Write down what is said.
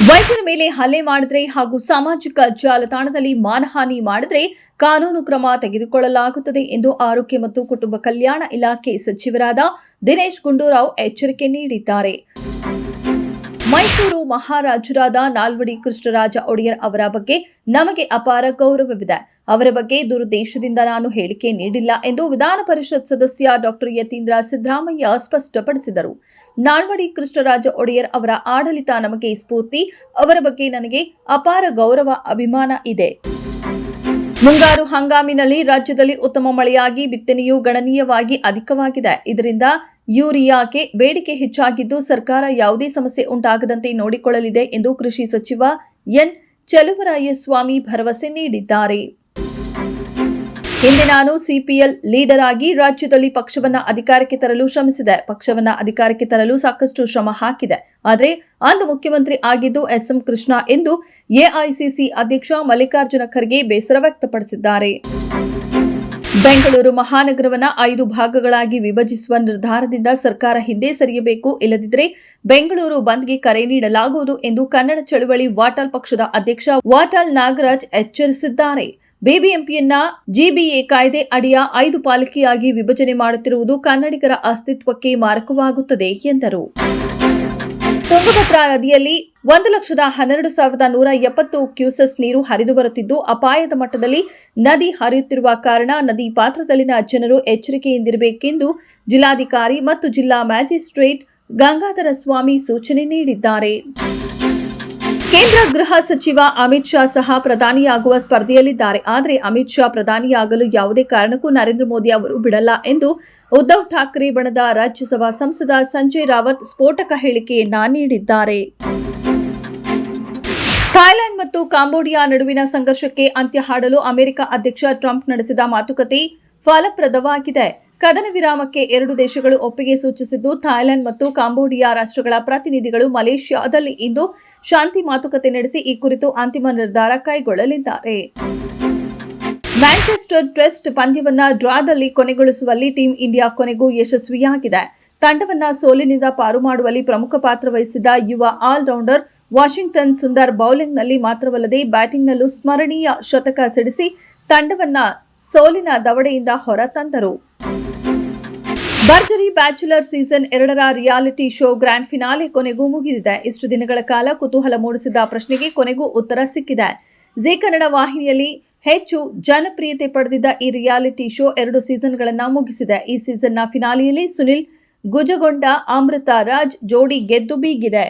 ವೈದ್ಯರ ಮೇಲೆ ಹಲ್ಲೆ ಮಾಡಿದ್ರೆ ಹಾಗೂ ಸಾಮಾಜಿಕ ಜಾಲತಾಣದಲ್ಲಿ ಮಾನಹಾನಿ ಮಾಡಿದ್ರೆ ಕಾನೂನು ಕ್ರಮ ತೆಗೆದುಕೊಳ್ಳಲಾಗುತ್ತದೆ ಎಂದು ಆರೋಗ್ಯ ಮತ್ತು ಕುಟುಂಬ ಕಲ್ಯಾಣ ಇಲಾಖೆ ಸಚಿವರಾದ ದಿನೇಶ್ ಗುಂಡೂರಾವ್ ಎಚ್ಚರಿಕೆ ನೀಡಿದ್ದಾರೆ. ಮೈಸೂರು ಮಹಾರಾಜರಾದ ನಾಲ್ವಡಿ ಕೃಷ್ಣರಾಜ ಒಡೆಯರ್ ಅವರ ಬಗ್ಗೆ ನಮಗೆ ಅಪಾರ ಗೌರವವಿದೆ. ಅವರ ಬಗ್ಗೆ ದುರುದ್ದೇಶದಿಂದ ನಾನು ಹೇಳಿಕೆ ನೀಡಿಲ್ಲ ಎಂದು ವಿಧಾನ ಪರಿಷತ್ ಸದಸ್ಯ ಡಾ ಯತೀಂದ್ರ ಸಿದ್ದರಾಮಯ್ಯ ಸ್ಪಷ್ಟಪಡಿಸಿದರು. ನಾಲ್ವಡಿ ಕೃಷ್ಣರಾಜ ಒಡೆಯರ್ ಅವರ ಆಡಳಿತ ನಮಗೆ ಸ್ಫೂರ್ತಿ. ಅವರ ಬಗ್ಗೆ ನನಗೆ ಅಪಾರ ಗೌರವ, ಅಭಿಮಾನ ಇದೆ. ಮುಂಗಾರು ಹಂಗಾಮಿನಲ್ಲಿ ರಾಜ್ಯದಲ್ಲಿ ಉತ್ತಮ ಮಳೆಯಾಗಿ ಬಿತ್ತನೆಯು ಗಣನೀಯವಾಗಿ ಅಧಿಕವಾಗಿದೆ. ಇದರಿಂದ ಯೂರಿಯಾಗೆ ಬೇಡಿಕೆ ಹೆಚ್ಚಾಗಿದ್ದು ಸರ್ಕಾರ ಯಾವುದೇ ಸಮಸ್ಯೆ ಉಂಟಾಗದಂತೆ ನೋಡಿಕೊಳ್ಳಲಿದೆ ಎಂದು ಕೃಷಿ ಸಚಿವ ಎನ್ ಚಲುವರಾಯಸ್ವಾಮಿ ಭರವಸೆ ನೀಡಿದ್ದಾರೆ. ಹಿಂದೆ ನಾನು ಸಿಪಿಎಲ್ ಲೀಡರ್ ಆಗಿ ರಾಜ್ಯದಲ್ಲಿ ಪಕ್ಷವನ್ನ ಅಧಿಕಾರಕ್ಕೆ ತರಲು ಶ್ರಮಿಸಿದೆ. ಪಕ್ಷವನ್ನ ಅಧಿಕಾರಕ್ಕೆ ತರಲು ಸಾಕಷ್ಟು ಶ್ರಮ ಹಾಕಿದೆ. ಆದರೆ ಅಂದು ಮುಖ್ಯಮಂತ್ರಿ ಆಗಿದ್ದು ಎಸ್ಎಂ ಕೃಷ್ಣ ಎಂದು ಎಐಸಿಸಿ ಅಧ್ಯಕ್ಷ ಮಲ್ಲಿಕಾರ್ಜುನ ಖರ್ಗೆ ಬೇಸರ ವ್ಯಕ್ತಪಡಿಸಿದ್ದಾರೆ. ಬೆಂಗಳೂರು ಮಹಾನಗರವನ್ನು 5 ಭಾಗಗಳಾಗಿ ವಿಭಜಿಸುವ ನಿರ್ಧಾರದಿಂದ ಸರ್ಕಾರ ಹಿಂದೆ ಸರಿಯಬೇಕು, ಇಲ್ಲದಿದ್ದರೆ ಬೆಂಗಳೂರು ಬಂದ್ಗೆ ಕರೆ ನೀಡಲಾಗುವುದು ಎಂದು ಕನ್ನಡ ಚಳವಳಿ ವಾಟಾಳ್ ಪಕ್ಷದ ಅಧ್ಯಕ್ಷ ವಾಟಾಳ್ ನಾಗರಾಜ್ ಎಚ್ಚರಿಸಿದ್ದಾರೆ. ಬಿಬಿಎಂಪಿಯನ್ನ ಜಿಬಿಎ ಕಾಯ್ದೆ ಅಡಿಯ 5 ಪಾಲಿಕೆಯಾಗಿ ವಿಭಜನೆ ಮಾಡುತ್ತಿರುವುದು ಕನ್ನಡಿಗರ ಅಸ್ತಿತ್ವಕ್ಕೆ ಮಾರಕವಾಗುತ್ತದೆ ಎಂದರು. ತುಂಗಭದ್ರಾ ನದಿಯಲ್ಲಿ 1,12,170 ಕ್ಯೂಸೆಸ್ ನೀರು ಹರಿದು ಬರುತ್ತಿದ್ದು ಅಪಾಯದ ಮಟ್ಟದಲ್ಲಿ ನದಿ ಹರಿಯುತ್ತಿರುವ ಕಾರಣ ನದಿ ಪಾತ್ರದಲ್ಲಿನ ಜನರು ಎಚ್ಚರಿಕೆಯಿಂದಿರಬೇಕೆಂದು ಜಿಲ್ಲಾಧಿಕಾರಿ ಮತ್ತು ಜಿಲ್ಲಾ ಮ್ಯಾಜಿಸ್ಟ್ರೇಟ್ ಗಂಗಾಧರ ಸ್ವಾಮಿ ಸೂಚನೆ ನೀಡಿದ್ದಾರೆ. ಕೇಂದ್ರ ಗೃಹ ಸಚಿವ ಅಮಿತ್ ಶಾ ಸಹ ಪ್ರಧಾನಿಯಾಗುವ ಸ್ಪರ್ಧೆಯಲ್ಲಿದ್ದಾರೆ. ಆದರೆ ಅಮಿತ್ ಶಾ ಪ್ರಧಾನಿಯಾಗಲು ಯಾವುದೇ ಕಾರಣಕ್ಕೂ ನರೇಂದ್ರ ಮೋದಿ ಅವರು ಬಿಡಲ್ಲ ಎಂದು ಉದ್ಧವ್ ಠಾಕ್ರೆ ಬಣದ ರಾಜ್ಯಸಭಾ ಸಂಸದ ಸಂಜಯ್ ರಾವತ್ ಸ್ಫೋಟಕ ಹೇಳಿಕೆಯನ್ನ ನೀಡಿದ್ದಾರೆ. ಥಾಯ್ಲೆಂಡ್ ಮತ್ತು ಕಾಂಬೋಡಿಯಾ ನಡುವಿನ ಸಂಘರ್ಷಕ್ಕೆ ಅಂತ್ಯ ಹಾಡಲು ಅಮೆರಿಕ ಅಧ್ಯಕ್ಷ ಟ್ರಂಪ್ ನಡೆಸಿದ ಮಾತುಕತೆ ಫಲಪ್ರದವಾಗಿದೆ. ಕದನ ವಿರಾಮಕ್ಕೆ 2 ದೇಶಗಳು ಒಪ್ಪಿಗೆ ಸೂಚಿಸಿದ್ದು ಥಾಯ್ಲೆಂಡ್ ಮತ್ತು ಕಾಂಬೋಡಿಯಾ ರಾಷ್ಟ್ರಗಳ ಪ್ರತಿನಿಧಿಗಳು ಮಲೇಷ್ಯಾದಲ್ಲಿ ಇಂದು ಶಾಂತಿ ಮಾತುಕತೆ ನಡೆಸಿ ಈ ಕುರಿತು ಅಂತಿಮ ನಿರ್ಧಾರ ಕೈಗೊಳ್ಳಲಿದ್ದಾರೆ. ಮ್ಯಾಂಚೆಸ್ಟರ್ ಟೆಸ್ಟ್ ಪಂದ್ಯವನ್ನ ಡ್ರಾದಲ್ಲಿ ಕೊನೆಗೊಳಿಸುವಲ್ಲಿ ಟೀಂ ಇಂಡಿಯಾ ಕೊನೆಗೂ ಯಶಸ್ವಿಯಾಗಿದೆ. ತಂಡವನ್ನ ಸೋಲಿನಿಂದ ಪಾರು ಮಾಡುವಲ್ಲಿ ಪ್ರಮುಖ ಪಾತ್ರ ವಹಿಸಿದ ಯುವ ಆಲ್ರೌಂಡರ್ ವಾಷಿಂಗ್ಟನ್ ಸುಂದರ್ ಬೌಲಿಂಗ್ನಲ್ಲಿ ಮಾತ್ರವಲ್ಲದೆ ಬ್ಯಾಟಿಂಗ್ನಲ್ಲೂ ಸ್ಮರಣೀಯ ಶತಕ ಸಿಡಿಸಿ ತಂಡವನ್ನ ಸೋಲಿನ ದವಡೆಯಿಂದ ಹೊರತಂದರು. ಭರ್ಜರಿ ಬ್ಯಾಚುಲರ್ ಸೀಸನ್ 2ರ ರಿಯಾಲಿಟಿ ಶೋ ಗ್ರ್ಯಾಂಡ್ ಫಿನಾಲೆ ಕೊನೆಗೂ ಮುಗಿದಿದೆ. ಇಷ್ಟು ದಿನಗಳ ಕಾಲ ಕುತೂಹಲ ಮೂಡಿಸಿದ ಪ್ರಶ್ನೆಗೆ ಕೊನೆಗೂ ಉತ್ತರ ಸಿಕ್ಕಿದೆ. ಜಿ ಕನ್ನಡ ವಾಹಿನಿಯಲ್ಲಿ ಹೆಚ್ಚು ಜನಪ್ರಿಯತೆ ಪಡೆದಿದ್ದ ಈ ರಿಯಾಲಿಟಿ ಶೋ 2 ಸೀಸನ್ಗಳನ್ನು ಮುಗಿಸಿದೆ. ಈ ಸೀಸನ್ನ ಫಿನಾಲೆಯಲ್ಲಿ ಸುನಿಲ್ ಗುಜಗೊಂಡ ಅಮೃತ ರಾಜ್ ಜೋಡಿ ಗೆದ್ದು ಬೀಗಿದೆ.